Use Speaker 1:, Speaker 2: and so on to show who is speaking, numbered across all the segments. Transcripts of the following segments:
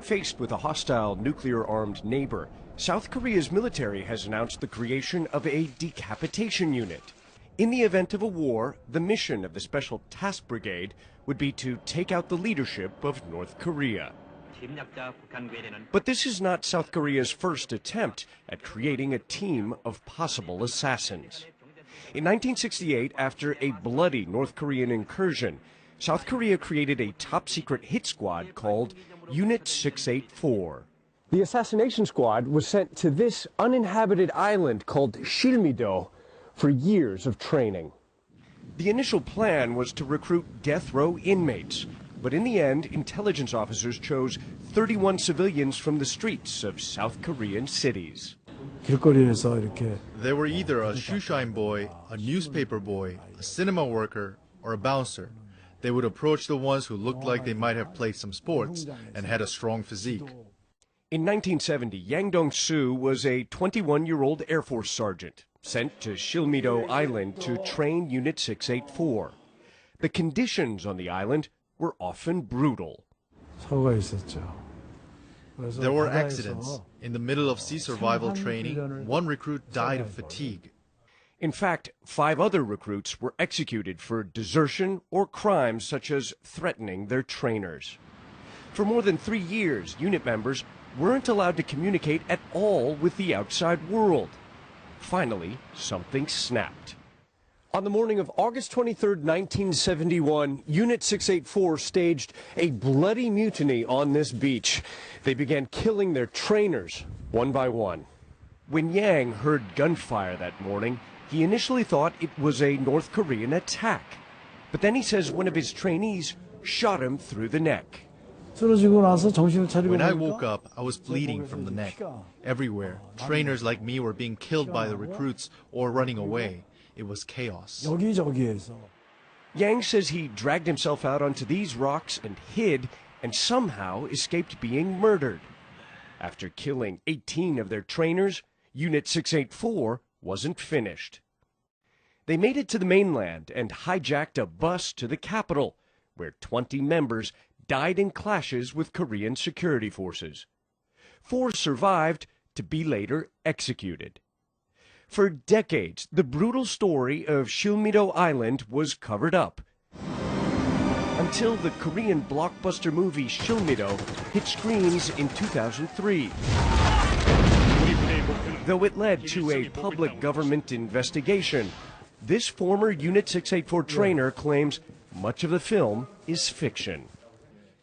Speaker 1: Faced with a hostile nuclear-armed neighbor, South Korea's military has announced the creation of a decapitation unit. In the event of a war, the mission of the Special Task Brigade would be to take out the leadership of North Korea. But this is not South Korea's first attempt at creating a team of possible assassins. In 1968, after a bloody North Korean incursion, South Korea created a top-secret hit squad called Unit 684. The assassination squad was sent to this uninhabited island called Shilmido for years of training. The initial plan was to recruit death row inmates, but in the end, intelligence officers chose 31 civilians from the streets of South Korean cities.
Speaker 2: They were either a shoeshine boy, a newspaper boy, a cinema worker, or a bouncer. They would approach the ones who looked like they might have played some sports and had a strong physique.
Speaker 1: In 1970, Yang Dong-soo was a 21-year-old Air Force sergeant sent to Shilmido Island to train Unit 684. The conditions on the island were often brutal.
Speaker 2: There were accidents. In the middle of sea survival training, one recruit died of fatigue.
Speaker 1: In fact, 5 other recruits were executed for desertion or crimes such as threatening their trainers. For more than 3 years, unit members weren't allowed to communicate at all with the outside world. Finally, something snapped. On the morning of August 23, 1971, Unit 684 staged a bloody mutiny on this beach. They began killing their trainers one by one. When Yang heard gunfire that morning, he initially thought it was a North Korean attack. But then he says one of his trainees shot him through the neck.
Speaker 2: When I woke up, I was bleeding from the neck. Everywhere, trainers like me were being killed by the recruits or running away. It was chaos.
Speaker 1: Yang says he dragged himself out onto these rocks and hid, and somehow escaped being murdered. After killing 18 of their trainers, Unit 684 wasn't finished. They made it to the mainland and hijacked a bus to the capital, where 20 members died in clashes with Korean security forces. 4 survived to be later executed. For decades, the brutal story of Shilmido Island was covered up, until the Korean blockbuster movie Shilmido hit screens in 2003. Though it led to a public government investigation, this former Unit 684 trainer claims much of the film is fiction.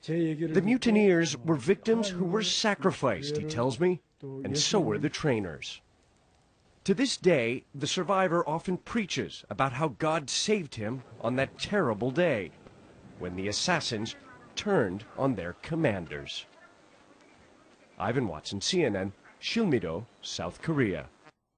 Speaker 1: The mutineers were victims who were sacrificed, he tells me, and so were the trainers. To this day, the survivor often preaches about how God saved him on that terrible day, when the assassins turned on their commanders. Ivan Watson, CNN, Shilmido, South Korea.